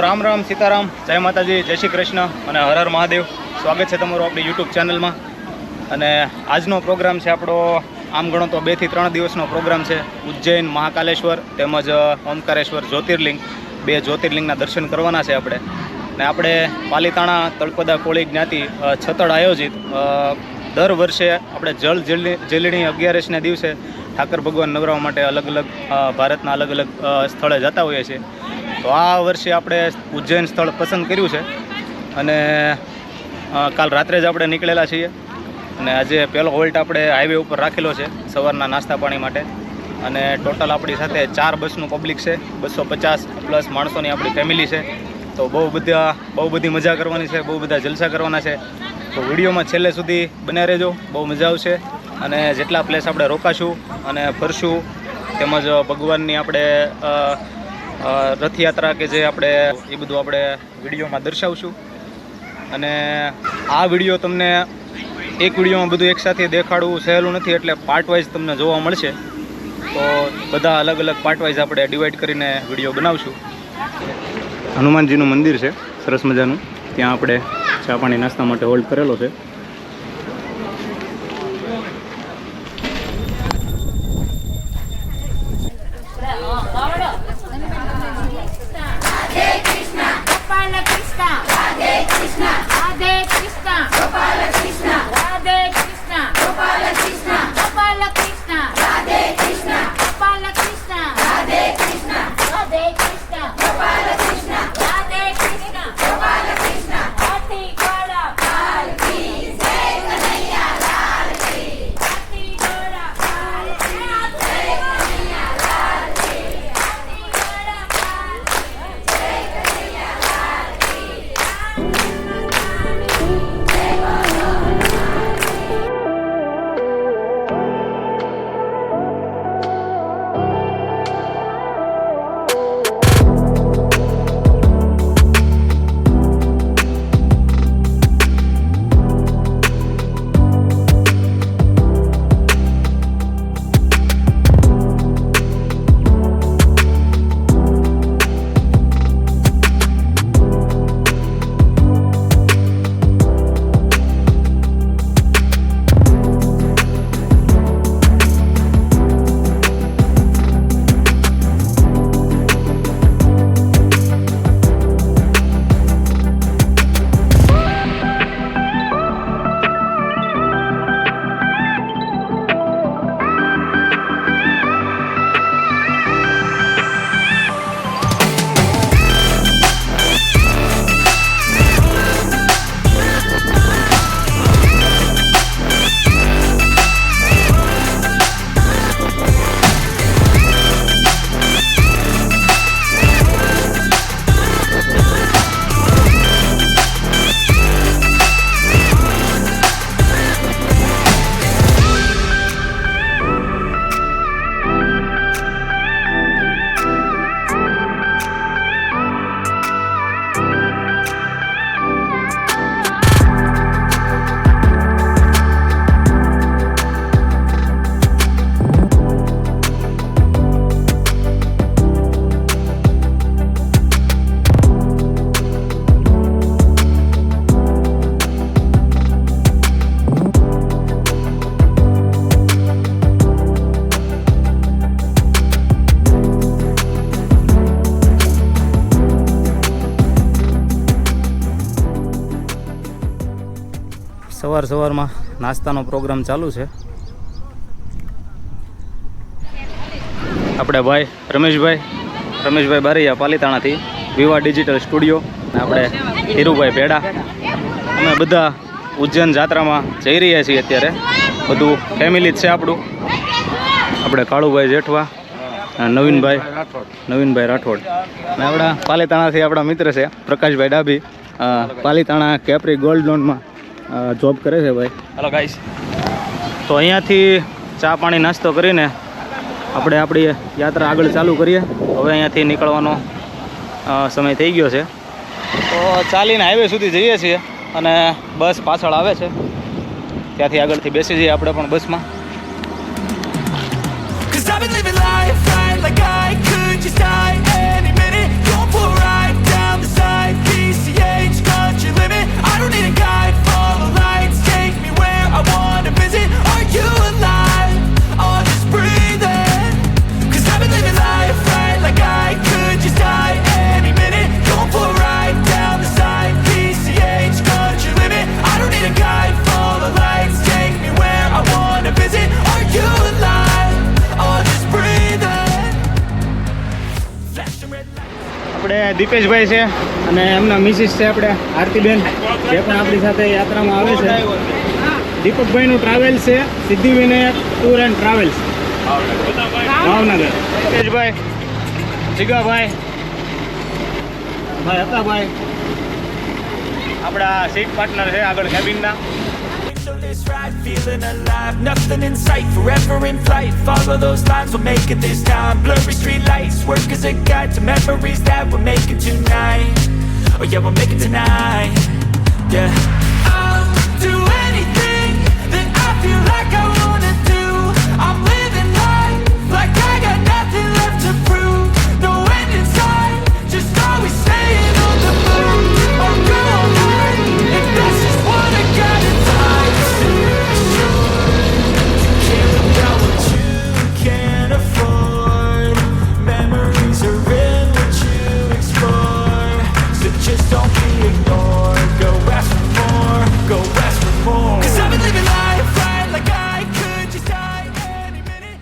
રામ રામ સીતારામ, જય માતાજી, જય શ્રી કૃષ્ણ અને હર હર મહાદેવ. સ્વાગત છે તમારું આપણી યુટ્યુબ ચેનલમાં. અને આજનો પ્રોગ્રામ છે આપણો, આમ ગણો તો 2 થી 3 દિવસનો પ્રોગ્રામ છે. ઉજ્જૈન, મહાકાલેશ્વર તેમજ ઓમકારેશ્વર જ્યોતિર્લિંગ, 2 જ્યોતિર્લિંગના દર્શન કરવાના છે આપણે. ને આપણે પાલીતાણા તળપદા કોળી જ્ઞાતિ છતડ આયોજિત દર વર્ષે આપણે જળ જેલણી 11 દિવસે ઠાકર ભગવાન નવરાવવા માટે અલગ અલગ ભારતના અલગ અલગ સ્થળે જતા હોઈએ છીએ. તો આ વર્ષે આપણે ઉજ્જૈન સ્થળ પસંદ કર્યું છે અને કાલ રાત્રે જ આપણે નીકળેલા છીએ. અને આજે પહેલો હોલ્ટ આપણે હાઈવે ઉપર રાખેલો છે સવારના નાસ્તા પાણી માટે. અને ટોટલ આપણી સાથે 4 બસનું પબ્લિક છે, 250 પ્લસ માણસોની આપણી ફેમિલી છે. તો બહુ બધી મજા કરવાની છે, બહુ બધા જલસા કરવાના છે. તો વિડીયોમાં છેલ્લે સુધી બન્યા રહેજો, બહુ મજા આવશે. અને જેટલા પ્લેસ આપણે રોકાશું અને ફરશું, તેમજ ભગવાનની આપણે રથયાત્રા કે જે આપણે એ બધું આપણે વિડીયોમાં દર્શાવશું. અને આ વિડીયો તમને એક વિડીયોમાં બધું એકસાથે દેખાડવું સહેલું નથી, એટલે પાર્ટ વાઇઝ તમને જોવા મળશે. તો બધા અલગ અલગ પાર્ટ વાઇઝ આપણે ડિવાઈડ કરીને વિડીયો બનાવશું. હનુમાનજીનું મંદિર છે સરસ મજાનું, ત્યાં આપણે ચા પાણી નાસ્તા માટે હોલ્ડ કરેલો છે. સવારમાં નાસ્તાનો પ્રોગ્રામ ચાલુ છે. આપણે ભાઈ રમેશભાઈ બારૈયા પાલીતાણાથી વિવા ડિજિટલ સ્ટુડિયો, આપણે ધીરુભાઈ ભેડા, અમે બધા ઉજ્જૈન જાત્રામાં જઈ રહ્યા છીએ અત્યારે. બધું ફેમિલી જ છે આપણું. આપણે કાળુભાઈ જેઠવા, નવીનભાઈ રાઠોડ અને આપણા પાલીતાણાથી આપણા મિત્ર છે પ્રકાશભાઈ ડાભી, પાલીતાણા કેપ્રી ગોલ્ડ લોનમાં જોબ કરે છે ભાઈ. Hello guys. તો અહીંયાથી ચા પાણી નાસ્તો કરીને આપણે આપણી યાત્રા આગળ ચાલુ કરીએ. હવે અહીંયાથી નીકળવાનો સમય થઈ ગયો છે. તો ચાલીને હાઈવે સુધી જઈએ છીએ અને બસ પાછળ આવે છે, ત્યાંથી આગળથી બેસી જઈએ આપણે પણ બસમાં. Like I could just die any minute. Don't pull right down the આપણે દીપેશભાઈ છે અને એમના મિસિસ છે આપણે આરતીબેન, જે પણ આપણી સાથે યાત્રામાં આવે છે. દીપકભાઈનું ટ્રાવેલ્સ છે Siddhivinayak tour and travels, Bhavnagar. દીપેશભાઈ, જીગાભાઈ, ભાઈ હતાભાઈ આપણા સીટ પાર્ટનર છે આગળ કેબિનના. This ride, feeling alive, nothing in sight, forever in flight. Follow those lines, we'll make it this time. Blurry street lights, work as a guide to memories that we're making tonight. Oh yeah, we'll make it tonight. Yeah. I'll do anything that I feel like I wanna do. I'm living life like I got nothing left to prove. No end in sight, just always staying on the move. I'll go all night if that's just what I got inside. Just don't be ignored. Go ask for more. Go ask for more. 'Cause I've been living life right like I could just die any minute.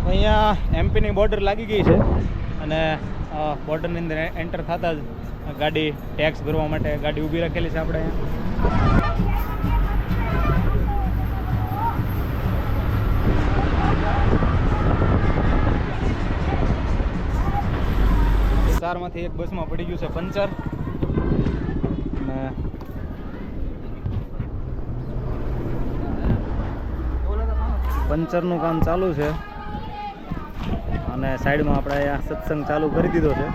અહીંયા એમપીની border લાગી ગઈ છે અને બોર્ડરની અંદર enter થતાં જ ગાડી tax ભરવા માટે ગાડી ઊભી રાખેલી છે આપણે અહીંયા. ચારમાંથી એક બસમાં પડી ગયું છે પંચર અને પંચરનું કામ ચાલુ છે અને સાઈડમાં આપણે અહીંયા સત્સંગ ચાલુ કરી દીધો છે.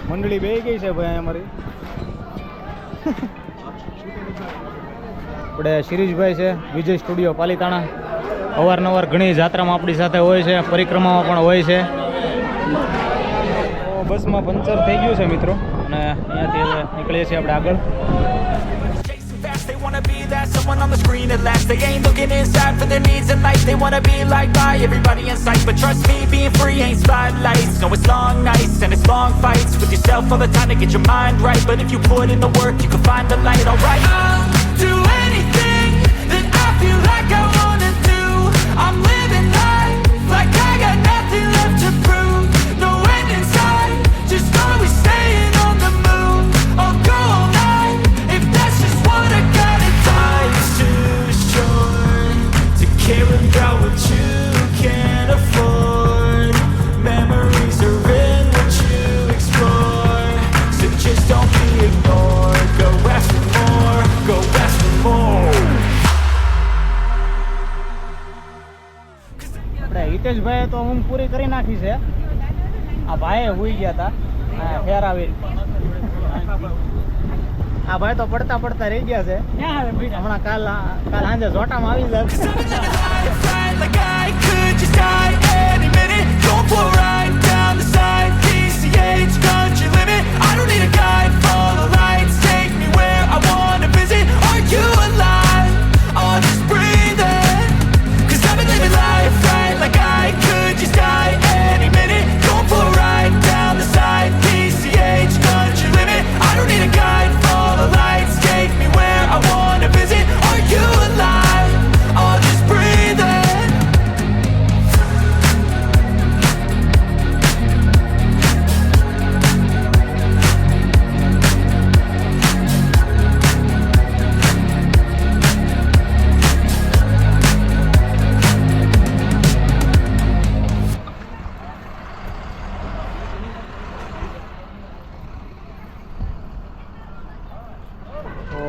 મંડળી બે ગઈ છે ભાઈ અમારી. આપણે શિરીષભાઈ છે વિજય સ્ટુડિયો પાલીતાણા, અવારનવાર ઘણી જાત્રામાં આપણી સાથે હોય છે, પરિક્રમામાં પણ હોય છે. બસમાં પંચર થઈ ગયું છે મિત્રો અને અહીંયાથી હવે નીકળીએ છીએ આપણે આગળ. They wanna be that someone on the screen at last. They ain't looking inside for their needs in life. They wanna be like by everybody in sight. But trust me, being free ain't spotlights. No, it's long nights and it's long fights with yourself all the time to get your mind right. But if you put in the work, you can find the light. Alright, I'll do anything that I feel like I wanna do. I'm living life like I got nothing left to prove. No end in sight, just always staying on the move. I'll go all night if that's just what I got. Life's too short to care about what you can't afford. Memories are in what you explore. So just don't be ignored. Go ask for more. Go ask for more. આપણે હિતેશભાઈએ તો ઊંઘ પૂરી કરી નાખી છે. આ ભાઈએ હુઈ ગયા હતા ફેરાવી. આ ભાઈ તો પડતા પડતા રહી ગયા છે. હમણાં કાલ સાંજે જોટામાં આવી જાય.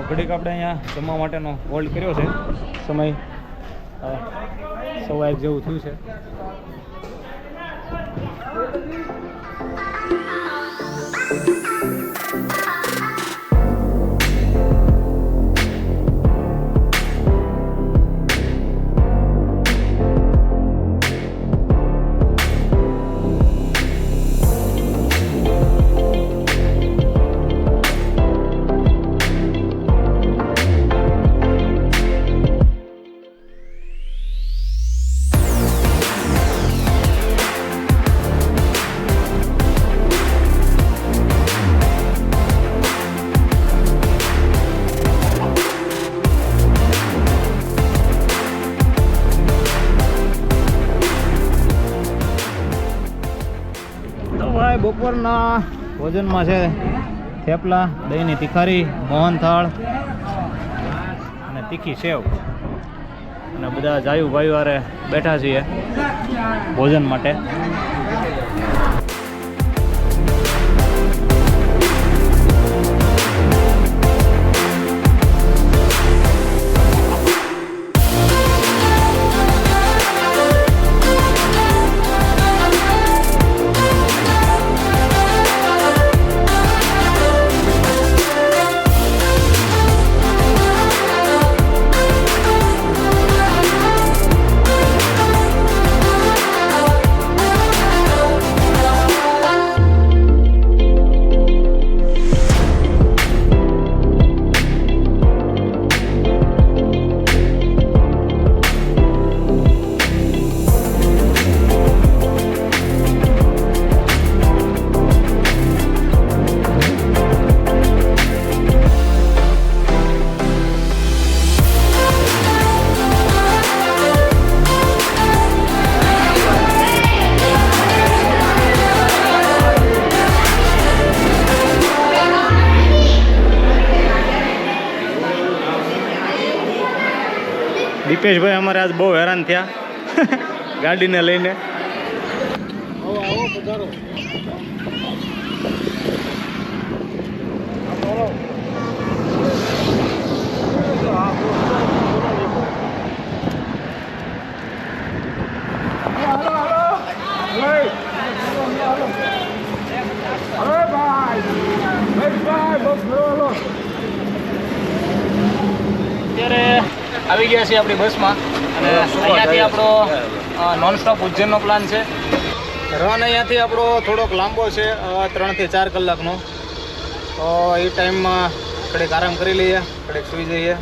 ઘડીક આપણે અહીંયા જમવા માટેનો હોલ્ડ કર્યો છે. સમય 1:15 જેવું થયું છે. બપોરના ભોજનમાં છે થેપલા, દહીંની તિખારી, મોહનથાળ અને તીખી સેવ. અને બધા જાયુ ભાઈઓ હારે બેઠા છીએ ભોજન માટે. દીપેશભાઈ અમારે આજ બહુ હેરાન થયા ગાડીને લઈને. અત્યારે આવી ગયા છીએ આપણી બસમાં અને અહીંયાથી આપણો નોનસ્ટોપ ઉજ્જૈનનો પ્લાન છે. રન અહીંયાથી આપણો થોડોક લાંબો છે, 3 થી 4 કલાકનો. તો એ ટાઈમમાં ઘડીક આરામ કરી લઈએ, ઘડીક સૂઈ જઈએ.